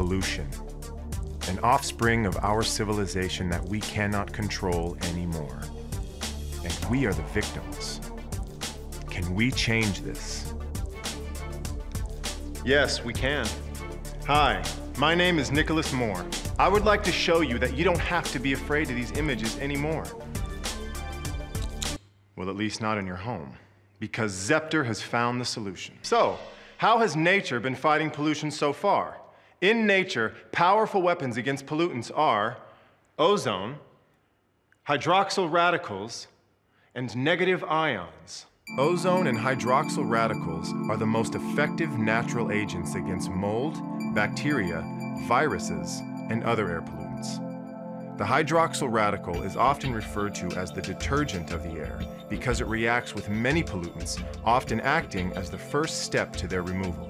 pollution, an offspring of our civilization that we cannot control anymore. And we are the victims. Can we change this? Yes, we can. Hi, my name is Nicholas Moore. I would like to show you that you don't have to be afraid of these images anymore. Well, at least not in your home, because Scepter has found the solution. So, how has nature been fighting pollution so far? In nature, powerful weapons against pollutants are ozone, hydroxyl radicals, and negative ions. Ozone and hydroxyl radicals are the most effective natural agents against mold, bacteria, viruses, and other air pollutants. The hydroxyl radical is often referred to as the detergent of the air because it reacts with many pollutants, often acting as the first step to their removal.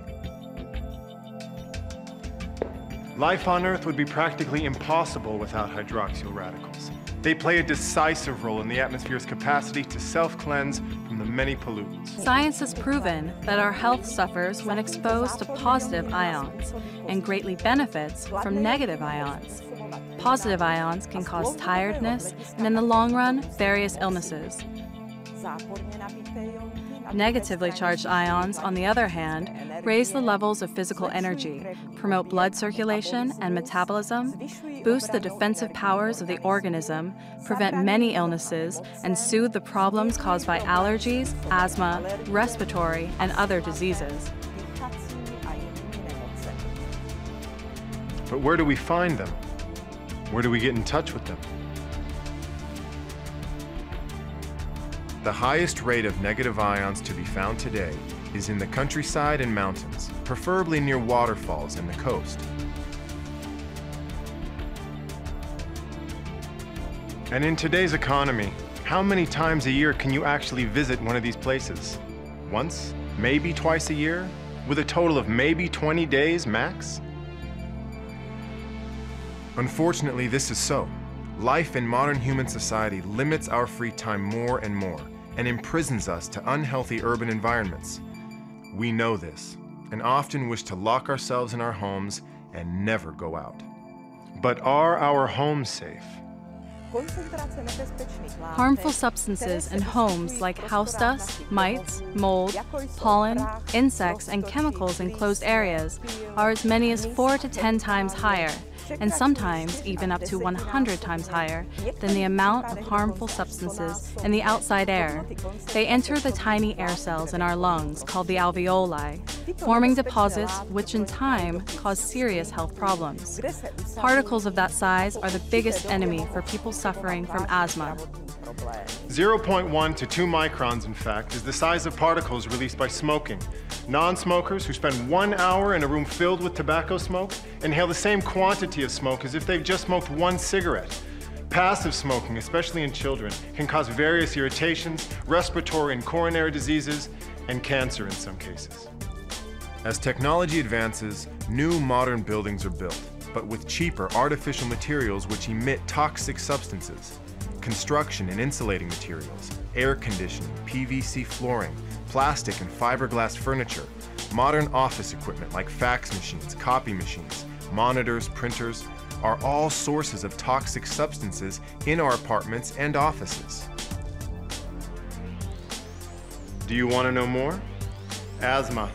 Life on Earth would be practically impossible without hydroxyl radicals. They play a decisive role in the atmosphere's capacity to self-cleanse from the many pollutants. Science has proven that our health suffers when exposed to positive ions and greatly benefits from negative ions. Positive ions can cause tiredness and, in the long run, various illnesses. Negatively charged ions, on the other hand, raise the levels of physical energy, promote blood circulation and metabolism, boost the defensive powers of the organism, prevent many illnesses, and soothe the problems caused by allergies, asthma, respiratory, and other diseases. But where do we find them? Where do we get in touch with them? The highest rate of negative ions to be found today is in the countryside and mountains, preferably near waterfalls and the coast. And in today's economy, how many times a year can you actually visit one of these places? Once? Maybe twice a year? With a total of maybe 20 days max? Unfortunately, this is so. Life in modern human society limits our free time more and more and imprisons us to unhealthy urban environments. We know this and often wish to lock ourselves in our homes and never go out. But are our homes safe? Harmful substances in homes like house dust, mites, mold, pollen, insects, and chemicals in closed areas are as many as 4 to 10 times higher, and sometimes even up to 100 times higher than the amount of harmful substances in the outside air. They enter the tiny air cells in our lungs called the alveoli, forming deposits which in time cause serious health problems. Particles of that size are the biggest enemy for people suffering from asthma. 0.1 to 2 microns, in fact, is the size of particles released by smoking. Non-smokers who spend 1 hour in a room filled with tobacco smoke inhale the same quantity of smoke as if they've just smoked 1 cigarette. Passive smoking, especially in children, can cause various irritations, respiratory and coronary diseases, and cancer in some cases. As technology advances, new modern buildings are built, but with cheaper artificial materials which emit toxic substances. Construction and insulating materials, air conditioning, PVC flooring, plastic and fiberglass furniture, modern office equipment like fax machines, copy machines, monitors, printers, are all sources of toxic substances in our apartments and offices. Do you want to know more? Asthma.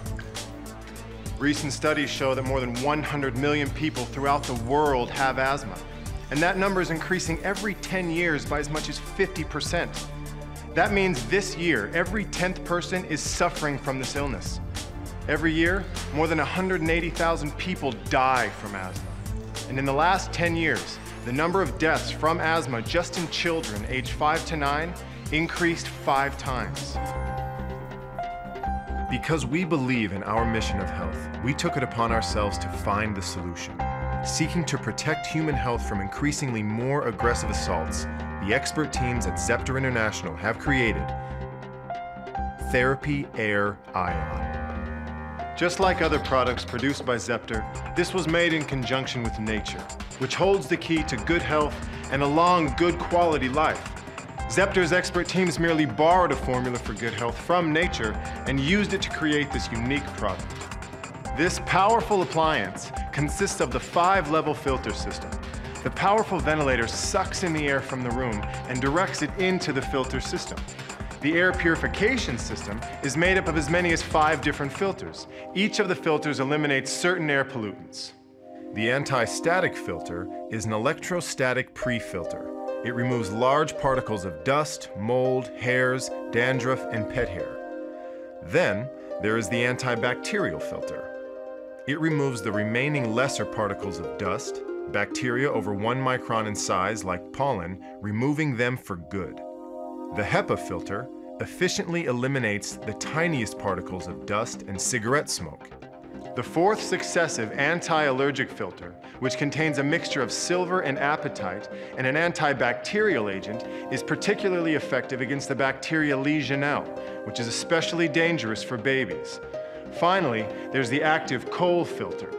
Recent studies show that more than 100 million people throughout the world have asthma. And that number is increasing every 10 years by as much as 50%. That means this year, every 10th person is suffering from this illness. Every year, more than 180,000 people die from asthma. And in the last 10 years, the number of deaths from asthma just in children aged 5 to 9 increased 5 times. Because we believe in our mission of health, we took it upon ourselves to find the solution. Seeking to protect human health from increasingly more aggressive assaults, the expert teams at Scepter International have created Therapy Air Ion. Just like other products produced by Scepter, this was made in conjunction with nature, which holds the key to good health and a long, good quality life. Scepter's expert teams merely borrowed a formula for good health from nature and used it to create this unique product. This powerful appliance consists of the 5-level filter system. The powerful ventilator sucks in the air from the room and directs it into the filter system. The air purification system is made up of as many as 5 different filters. Each of the filters eliminates certain air pollutants. The anti-static filter is an electrostatic pre-filter. It removes large particles of dust, mold, hairs, dandruff, and pet hair. Then, there is the antibacterial filter. It removes the remaining lesser particles of dust, bacteria over 1 micron in size like pollen, removing them for good. The HEPA filter efficiently eliminates the tiniest particles of dust and cigarette smoke. The 4th successive anti-allergic filter, which contains a mixture of silver and apatite and an antibacterial agent, is particularly effective against the bacteria Legionella, which is especially dangerous for babies. Finally, there's the active coal filter.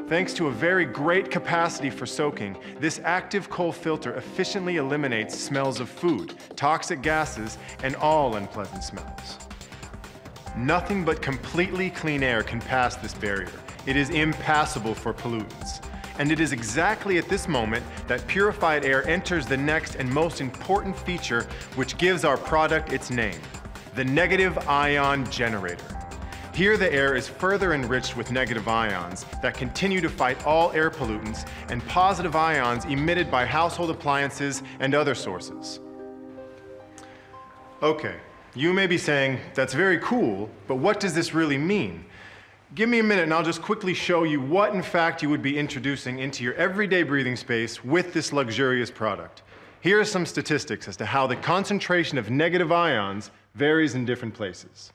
Thanks to a very great capacity for soaking, this active coal filter efficiently eliminates smells of food, toxic gases, and all unpleasant smells. Nothing but completely clean air can pass this barrier. It is impassable for pollutants. And it is exactly at this moment that purified air enters the next and most important feature which gives our product its name, the negative ion generator. Here the air is further enriched with negative ions that continue to fight all air pollutants and positive ions emitted by household appliances and other sources. Okay. You may be saying, that's very cool, but what does this really mean? Give me a minute and I'll just quickly show you what in fact you would be introducing into your everyday breathing space with this luxurious product. Here are some statistics as to how the concentration of negative ions varies in different places.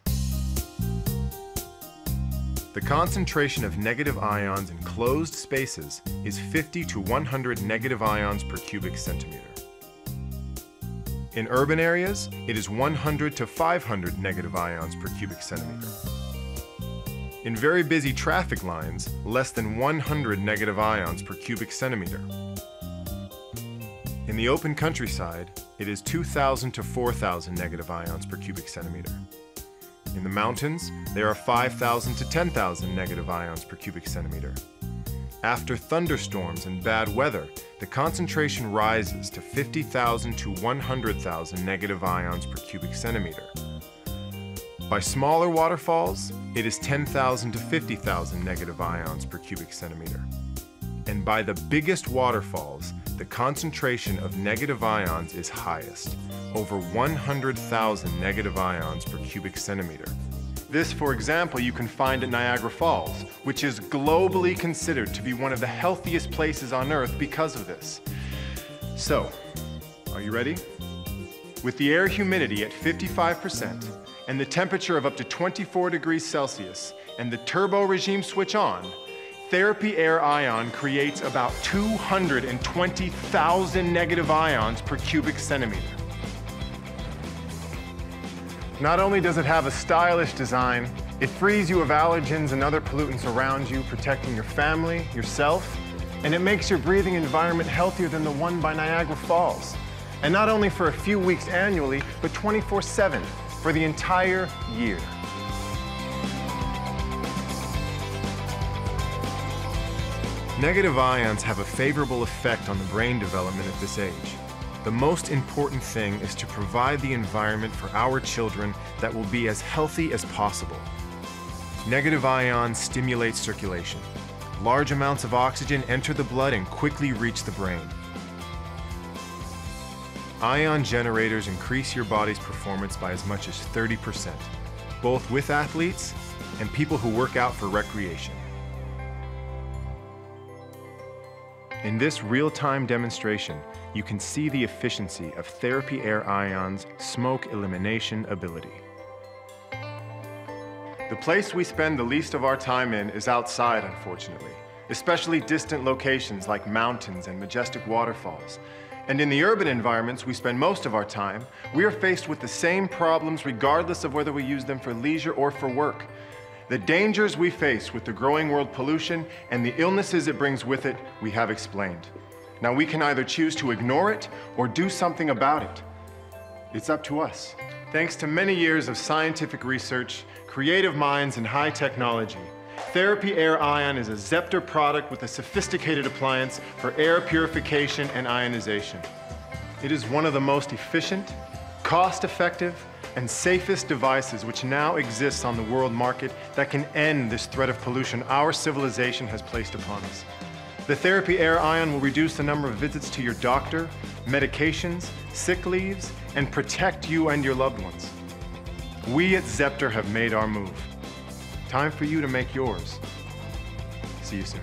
The concentration of negative ions in closed spaces is 50 to 100 negative ions per cubic centimeter. In urban areas, it is 100 to 500 negative ions per cubic centimeter. In very busy traffic lines, less than 100 negative ions per cubic centimeter. In the open countryside, it is 2,000 to 4,000 negative ions per cubic centimeter. In the mountains, there are 5,000 to 10,000 negative ions per cubic centimeter. After thunderstorms and bad weather, the concentration rises to 50,000 to 100,000 negative ions per cubic centimeter. By smaller waterfalls, it is 10,000 to 50,000 negative ions per cubic centimeter. And by the biggest waterfalls, the concentration of negative ions is highest, over 100,000 negative ions per cubic centimeter. This, for example, you can find at Niagara Falls, which is globally considered to be one of the healthiest places on Earth because of this. So, are you ready? With the air humidity at 55% and the temperature of up to 24 degrees Celsius and the turbo regime switch on, ثيربي Air Ion creates about 220,000 negative ions per cubic centimeter. Not only does it have a stylish design, it frees you of allergens and other pollutants around you, protecting your family, yourself, and it makes your breathing environment healthier than the one by Niagara Falls. And not only for a few weeks annually, but 24/7 for the entire year. Negative ions have a favorable effect on the brain development at this age. The most important thing is to provide the environment for our children that will be as healthy as possible. Negative ions stimulate circulation. Large amounts of oxygen enter the blood and quickly reach the brain. Ion generators increase your body's performance by as much as 30%, both with athletes and people who work out for recreation. In this real-time demonstration, you can see the efficiency of ثيربي Air Ion's smoke elimination ability. The place we spend the least of our time in is outside, unfortunately, especially distant locations like mountains and majestic waterfalls. And in the urban environments we spend most of our time, we are faced with the same problems regardless of whether we use them for leisure or for work. The dangers we face with the growing world pollution and the illnesses it brings with it, we have explained. Now we can either choose to ignore it or do something about it. It's up to us. Thanks to many years of scientific research, creative minds, and high technology, Therapy Air Ion is a Scepter product with a sophisticated appliance for air purification and ionization. It is one of the most efficient, cost-effective, and safest devices which now exists on the world market that can end this threat of pollution our civilization has placed upon us. The Therapy Air Ion will reduce the number of visits to your doctor, medications, sick leaves, and protect you and your loved ones. We at Scepter have made our move. Time for you to make yours. See you soon.